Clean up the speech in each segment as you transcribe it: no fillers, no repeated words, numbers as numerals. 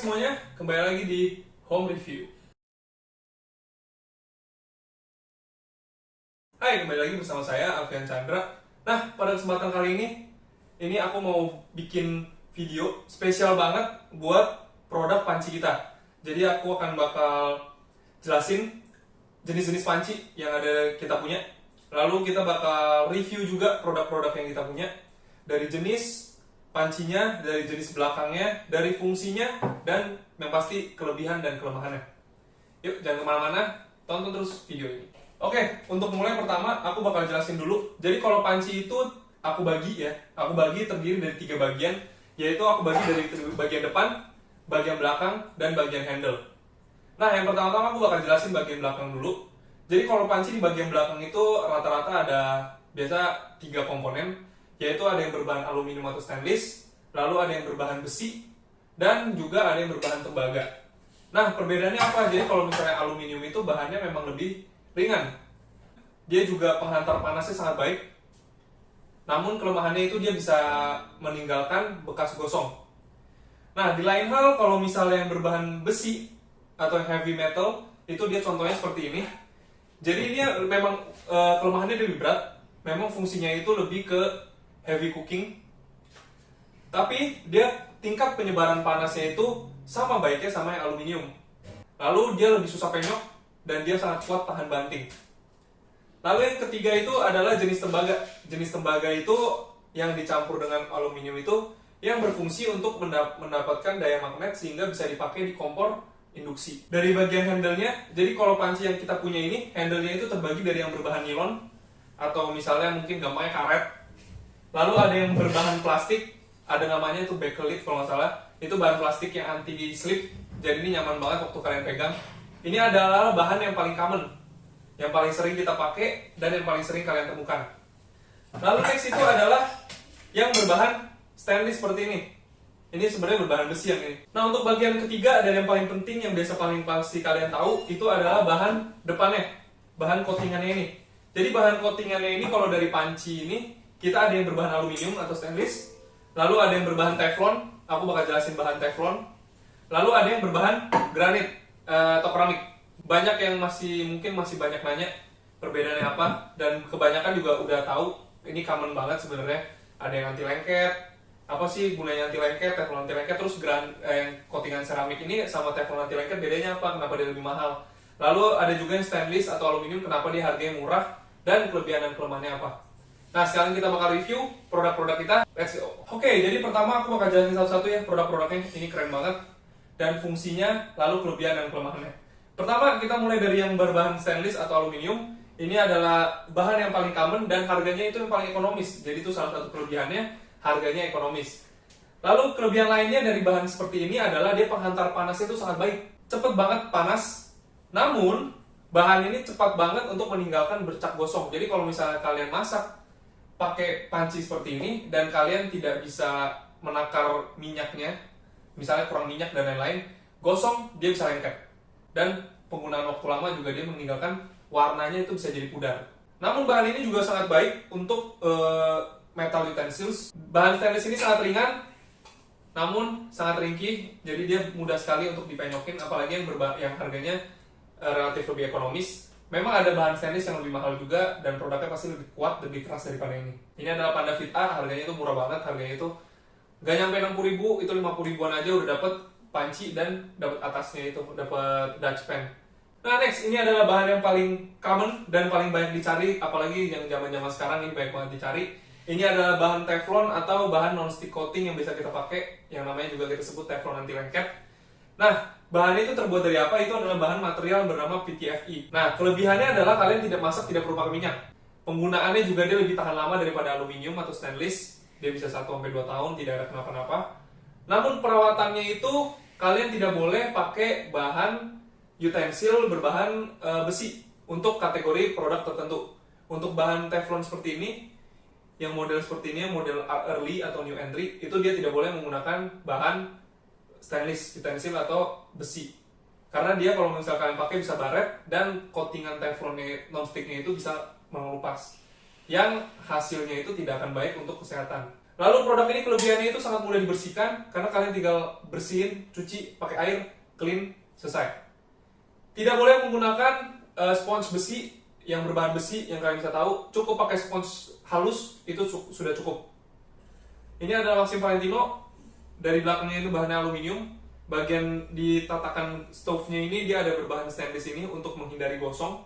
semuanya, kembali lagi di Home Review. Hai, kembali lagi bersama saya, Alfian Chandra. Nah, pada kesempatan kali ini aku mau bikin video spesial banget buat produk panci kita. Jadi aku bakal jelasin jenis-jenis panci yang ada kita punya. Lalu kita bakal review juga produk-produk yang kita punya. Dari jenis pancinya, dari jenis belakangnya, dari fungsinya, dan yang pasti kelebihan dan kelemahannya. Yuk, jangan kemana-mana, tonton terus video ini. Oke, untuk mulai pertama, aku bakal jelasin dulu. Jadi kalau panci itu aku bagi terdiri dari 3 bagian, yaitu aku bagi dari bagian depan, bagian belakang, dan bagian handle. Nah, yang pertama-tama aku bakal jelasin bagian belakang dulu. Jadi kalau panci di bagian belakang itu rata-rata ada biasa 3 komponen, yaitu ada yang berbahan aluminium atau stainless, lalu ada yang berbahan besi, dan juga ada yang berbahan tembaga. Nah, perbedaannya apa? Jadi kalau misalnya aluminium itu bahannya memang lebih ringan. Dia juga penghantar panasnya sangat baik. Namun kelemahannya itu dia bisa meninggalkan bekas gosong. Nah, di lain hal kalau misalnya yang berbahan besi atau heavy metal, itu dia contohnya seperti ini. Jadi ini memang kelemahannya lebih berat. Memang fungsinya itu lebih ke heavy cooking, tapi dia tingkat penyebaran panasnya itu sama baiknya sama yang aluminium. Lalu dia lebih susah penyok dan dia sangat kuat tahan banting. Lalu yang ketiga itu adalah jenis tembaga. Jenis tembaga itu yang dicampur dengan aluminium itu yang berfungsi untuk mendapatkan daya magnet sehingga bisa dipakai di kompor induksi. Dari bagian handle-nya, jadi kalau panci yang kita punya ini, handle-nya itu terbagi dari yang berbahan nilon atau misalnya mungkin gampangnya karet. Lalu ada yang berbahan plastik, ada namanya itu bakelite kalau nggak salah. Itu bahan plastik yang anti slip, jadi ini nyaman banget waktu kalian pegang. Ini adalah bahan yang paling common, yang paling sering kita pakai dan yang paling sering kalian temukan. Lalu next itu adalah yang berbahan stainless seperti ini. Ini sebenarnya berbahan besi yang ini. Nah, untuk bagian ketiga dan yang paling penting yang biasa paling pasti kalian tahu itu adalah bahan depannya, bahan coatingannya ini. Jadi bahan coatingannya ini kalau dari panci ini kita ada yang berbahan aluminium atau stainless, lalu ada yang berbahan teflon, aku bakal jelasin bahan teflon, lalu ada yang berbahan granit atau keramik. Banyak yang mungkin masih banyak nanya perbedaannya apa, dan kebanyakan juga udah tahu, ini common banget sebenarnya. Ada yang anti lengket, apa sih gunanya anti lengket, teflon anti lengket, terus yang coatingan seramik ini sama teflon anti lengket bedanya apa, kenapa dia lebih mahal. Lalu ada juga yang stainless atau aluminium, kenapa dia harganya murah, dan kelebihan dan kelemahannya apa. Nah, sekarang kita bakal review produk-produk kita. Let's go. Oke, jadi pertama aku bakal jelasin satu-satu ya produk-produknya. Ini keren banget. Dan fungsinya, lalu kelebihan dan kelemahannya. Pertama, kita mulai dari yang berbahan stainless atau aluminium. Ini adalah bahan yang paling common dan harganya itu yang paling ekonomis. Jadi itu salah satu kelebihannya, harganya ekonomis. Lalu kelebihan lainnya dari bahan seperti ini adalah dia penghantar panasnya itu sangat baik. Cepet banget panas. Namun, bahan ini cepat banget untuk meninggalkan bercak gosong. Jadi kalau misalnya kalian masak pakai panci seperti ini dan kalian tidak bisa menakar minyaknya, misalnya kurang minyak dan lain-lain, gosong dia bisa lengket. Dan penggunaan waktu lama juga dia meninggalkan warnanya itu bisa jadi pudar. Namun bahan ini juga sangat baik untuk metal utensils. Bahan stainless ini sangat ringan, namun sangat ringkih, jadi dia mudah sekali untuk dipenyokin, apalagi yang harganya relatif lebih ekonomis. Memang ada bahan stainless yang lebih mahal juga dan produknya pasti lebih kuat, lebih keras daripada ini. Ini adalah Panda Fit A, harganya itu murah banget, harganya itu gak nyampe 60.000, itu 50 ribuan aja udah dapet panci dan dapat atasnya itu, dapat Dutch pan. Nah, next, ini adalah bahan yang paling common dan paling banyak dicari, apalagi yang zaman-zaman sekarang ini banyak banget dicari. Ini adalah bahan teflon atau bahan non-stick coating yang bisa kita pakai, yang namanya juga kita sebut teflon anti lengket. Nah, bahan itu terbuat dari apa? Itu adalah bahan material bernama PTFE. Nah, kelebihannya adalah kalian tidak masak, tidak perlu pakai minyak. Penggunaannya juga dia lebih tahan lama daripada aluminium atau stainless. Dia bisa 1-2 tahun, tidak ada kenapa-napa. Namun perawatannya itu, kalian tidak boleh pakai bahan utensil berbahan besi untuk kategori produk tertentu. Untuk bahan teflon seperti ini, yang model seperti ini, model early atau new entry, itu dia tidak boleh menggunakan bahan stainless utensil atau besi, karena dia kalau misalkan kalian pakai bisa baret dan coatingan teflonnya non-sticknya itu bisa mengelupas, yang hasilnya itu tidak akan baik untuk kesehatan. Lalu produk ini kelebihannya itu sangat mudah dibersihkan karena kalian tinggal bersihin, cuci pakai air, clean, selesai. Tidak boleh menggunakan spons besi yang berbahan besi yang kalian bisa tahu. Cukup pakai spons halus itu sudah cukup. Ini adalah Maxim Valentino. Dari belakangnya itu bahannya aluminium. Bagian di tatakan stove-nya ini dia ada berbahan stainless ini untuk menghindari gosong.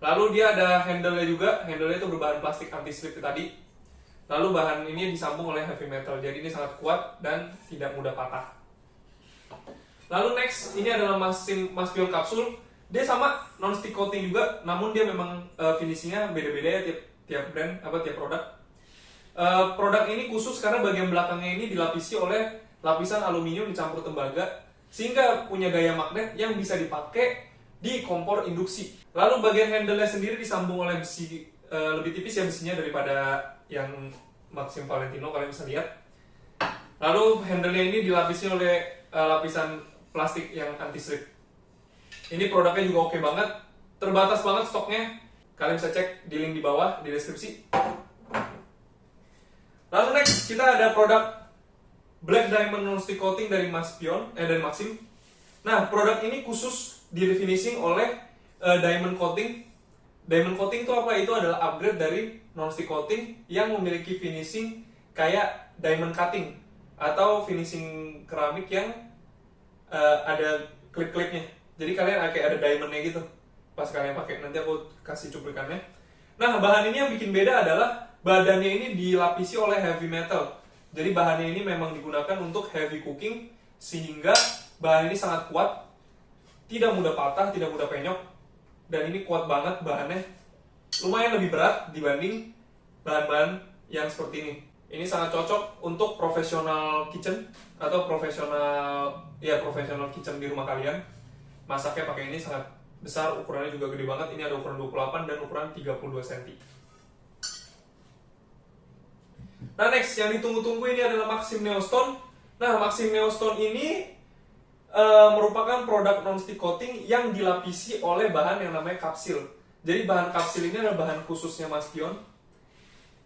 Lalu dia ada handle-nya juga. Handle-nya itu berbahan plastik anti-slip tadi. Lalu bahan ini disambung oleh heavy metal. Jadi ini sangat kuat dan tidak mudah patah. Lalu next, ini adalah Maspion kapsul. Dia sama non-stick coating juga, namun dia memang finishingnya beda-beda ya tiap brand, tiap produk. Produk ini khusus karena bagian belakangnya ini dilapisi oleh lapisan aluminium dicampur tembaga, sehingga punya gaya magnet yang bisa dipakai di kompor induksi. Lalu bagian handle-nya sendiri disambung oleh besi lebih tipis ya besinya daripada yang Maxim Valentino, kalian bisa lihat. Lalu handle-nya ini dilapisi oleh lapisan plastik yang anti-slip. Ini produknya juga oke banget, terbatas banget stoknya. Kalian bisa cek di link di bawah di deskripsi. Lalu next kita ada produk Black Diamond Non-Stick Coating dari Maxim. Nah, produk ini khusus di finishing oleh Diamond Coating. Diamond Coating itu apa? Itu adalah upgrade dari Non-Stick Coating yang memiliki finishing kayak diamond cutting atau finishing keramik yang ada klip-klipnya. Jadi kalian kayak ada diamondnya gitu pas kalian pakai. Nanti aku kasih cuplikannya. Nah, bahan ini yang bikin beda adalah badannya ini dilapisi oleh heavy metal. Jadi bahannya ini memang digunakan untuk heavy cooking, sehingga bahan ini sangat kuat, tidak mudah patah, tidak mudah penyok, dan ini kuat banget bahannya. Lumayan lebih berat dibanding bahan-bahan yang seperti ini. Ini sangat cocok untuk professional kitchen atau professional kitchen di rumah kalian. Masaknya pakai ini sangat besar, ukurannya juga gede banget. Ini ada ukuran 28 dan ukuran 32 cm. Nah, next yang ditunggu-tunggu ini adalah Maxim Neostone. Nah, Maxim Neostone ini merupakan produk non-stick coating yang dilapisi oleh bahan yang namanya kapsil. Jadi bahan kapsil ini adalah bahan khususnya Maspion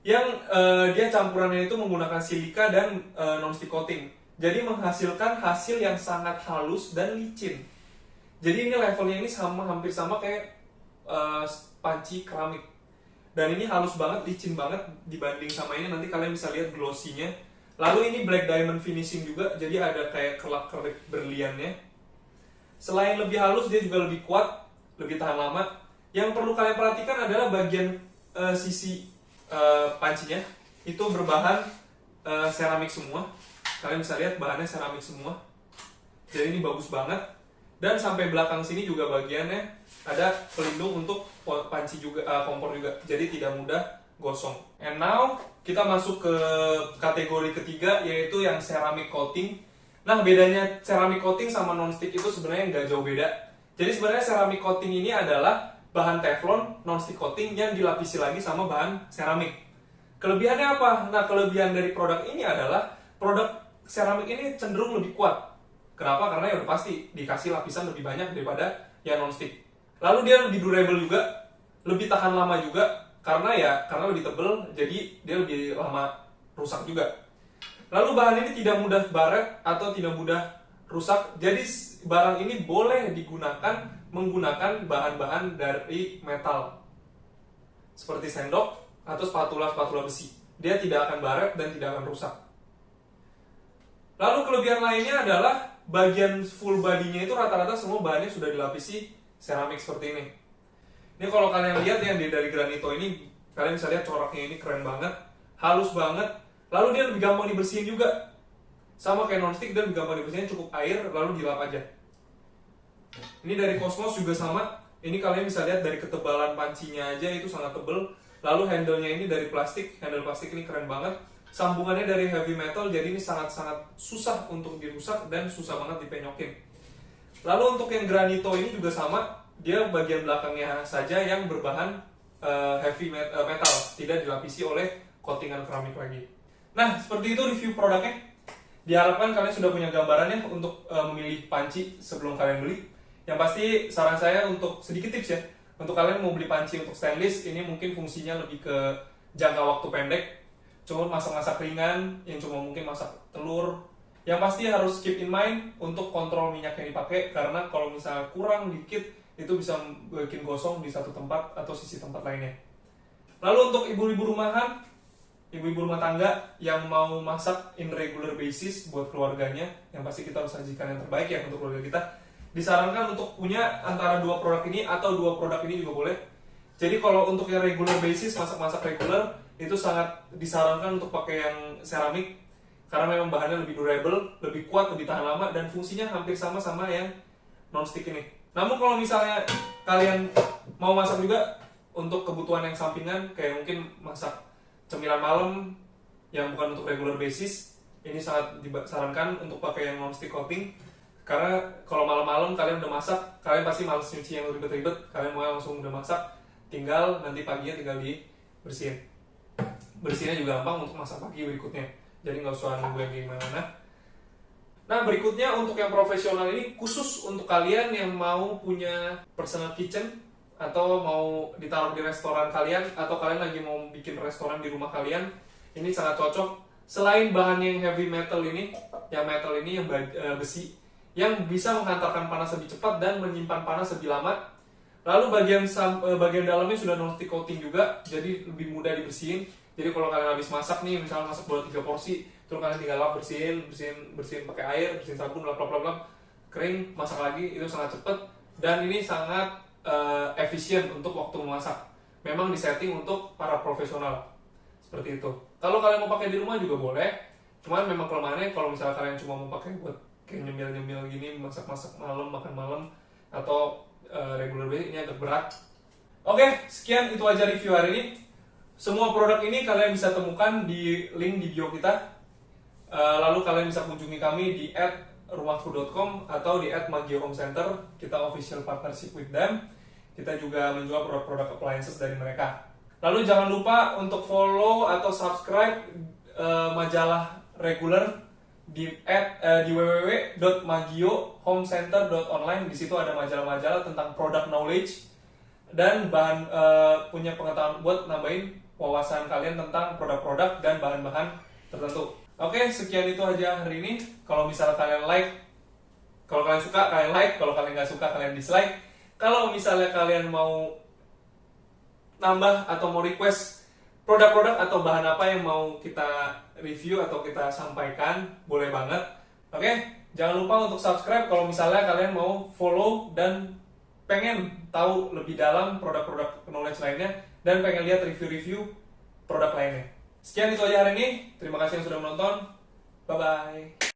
yang dia campurannya itu menggunakan silika dan non-stick coating. Jadi menghasilkan hasil yang sangat halus dan licin. Jadi ini levelnya ini hampir sama kayak panci keramik. Dan ini halus banget, licin banget dibanding sama ini. Nanti kalian bisa lihat glossy-nya. Lalu ini black diamond finishing juga, jadi ada kayak kelap-kelip berliannya. Selain lebih halus, dia juga lebih kuat, lebih tahan lama. Yang perlu kalian perhatikan adalah bagian sisi pancinya. Itu berbahan seramik semua. Kalian bisa lihat bahannya seramik semua. Jadi ini bagus banget. Dan sampai belakang sini juga bagiannya ada pelindung untuk panci juga, kompor juga. Jadi tidak mudah gosong. And now kita masuk ke kategori ketiga, yaitu yang ceramic coating. Nah, bedanya ceramic coating sama non-stick itu sebenarnya nggak jauh beda. Jadi sebenarnya ceramic coating ini adalah bahan teflon non-stick coating yang dilapisi lagi sama bahan seramik. Kelebihannya apa? Nah, kelebihan dari produk ini adalah produk seramik ini cenderung lebih kuat. Kenapa? Karena ya udah pasti dikasih lapisan lebih banyak daripada yang non-stick. Lalu dia lebih durable juga, lebih tahan lama juga, karena lebih tebal, jadi dia lebih lama rusak juga. Lalu bahan ini tidak mudah baret atau tidak mudah rusak, jadi barang ini boleh digunakan menggunakan bahan-bahan dari metal, seperti sendok atau spatula besi. Dia tidak akan baret dan tidak akan rusak. Lalu kelebihan lainnya adalah bagian full bodinya itu rata-rata semua bahannya sudah dilapisi seramik seperti ini. Ini kalau kalian lihat yang dari granito ini, kalian bisa lihat coraknya ini keren banget, halus banget. Lalu dia lebih gampang dibersihin juga. Sama kayak non-stick, dia lebih gampang dibersihin, cukup air lalu dilap aja. Ini dari Cosmos juga sama. Ini kalian bisa lihat dari ketebalan pancinya aja itu sangat tebal. Lalu handle-nya ini dari plastik, handle plastik ini keren banget. Sambungannya dari heavy metal, jadi ini sangat-sangat susah untuk dirusak dan susah banget dipenyokin. Lalu untuk yang granito ini juga sama, dia bagian belakangnya saja yang berbahan heavy metal, tidak dilapisi oleh coatingan keramik lagi. Nah, seperti itu review produknya. Diharapkan kalian sudah punya gambarannya untuk memilih panci sebelum kalian beli. Yang pasti saran saya untuk sedikit tips ya, untuk kalian mau beli panci untuk stainless, ini mungkin fungsinya lebih ke jangka waktu pendek. cuma masak-masak ringan, yang cuma mungkin masak telur. Yang pasti harus keep in mind untuk kontrol minyak yang dipakai, karena kalau misalnya kurang dikit itu bisa bikin gosong di satu tempat atau sisi tempat lainnya. Lalu untuk ibu-ibu rumahan, ibu-ibu rumah tangga yang mau masak in regular basis buat keluarganya, yang pasti kita harus sajikan yang terbaik ya untuk keluarga kita. Disarankan untuk punya antara dua produk ini atau dua produk ini juga boleh. Jadi kalau untuk yang regular basis, masak-masak regular, itu sangat disarankan untuk pakai yang ceramik, karena memang bahannya lebih durable, lebih kuat, lebih tahan lama, dan fungsinya hampir sama yang non-stick ini. Namun kalau misalnya kalian mau masak juga untuk kebutuhan yang sampingan, kayak mungkin masak cemilan malam yang bukan untuk regular basis, ini sangat disarankan untuk pakai yang non-stick coating. Karena kalau malam-malam kalian udah masak, kalian pasti males nyuci yang ribet-ribet, kalian mau langsung udah masak, tinggal nanti paginya tinggal dibersihin. Bersihnya juga gampang untuk masak pagi berikutnya, jadi nggak usah nunggu yang gimana. Nah, berikutnya untuk yang profesional ini khusus untuk kalian yang mau punya personal kitchen atau mau ditaruh di restoran kalian, atau kalian lagi mau bikin restoran di rumah kalian. Ini sangat cocok. Selain bahannya yang heavy metal ini, yang besi, yang bisa menghantarkan panas lebih cepat dan menyimpan panas lebih lama. Lalu bagian dalamnya sudah non-stick coating juga, jadi lebih mudah dibersihin. Jadi kalau kalian habis masak nih, misalnya masak buat 3 porsi, terus kalian tinggal lap bersihin pakai air, bersihin sabun, lap kering, masak lagi, itu sangat cepat. Dan ini sangat efisien untuk waktu memasak. Memang disetting untuk para profesional seperti itu. Kalau kalian mau pakai di rumah juga boleh, cuman memang kelemahannya kalau misalnya kalian cuma mau pakai buat kayak nyemil gini, masak malam, makan malam, atau regular base, ini agak berat. Oke, sekian itu aja review hari ini. Semua produk ini kalian bisa temukan di link di bio kita. Lalu kalian bisa kunjungi kami di @rumahku.com atau di @magio-home-center. Kita official partnership with them. Kita juga menjual produk-produk appliances dari mereka. Lalu jangan lupa untuk follow atau subscribe majalah reguler di www.magio-homecenter.online. Di situ ada majalah-majalah tentang product knowledge dan punya pengetahuan buat nambahin wawasan kalian tentang produk-produk dan bahan-bahan tertentu. Oke, sekian itu aja hari ini. Kalau misalnya kalian kalau kalian suka, kalian like. Kalau kalian nggak suka, kalian dislike. Kalau misalnya kalian mau nambah atau mau request produk-produk atau bahan apa yang mau kita review atau kita sampaikan, boleh banget. Oke, jangan lupa untuk subscribe kalau misalnya kalian mau follow dan pengen tahu lebih dalam produk-produk knowledge lainnya dan pengen lihat review-review produk lainnya. Sekian itu aja hari ini. Terima kasih yang sudah menonton. Bye-bye.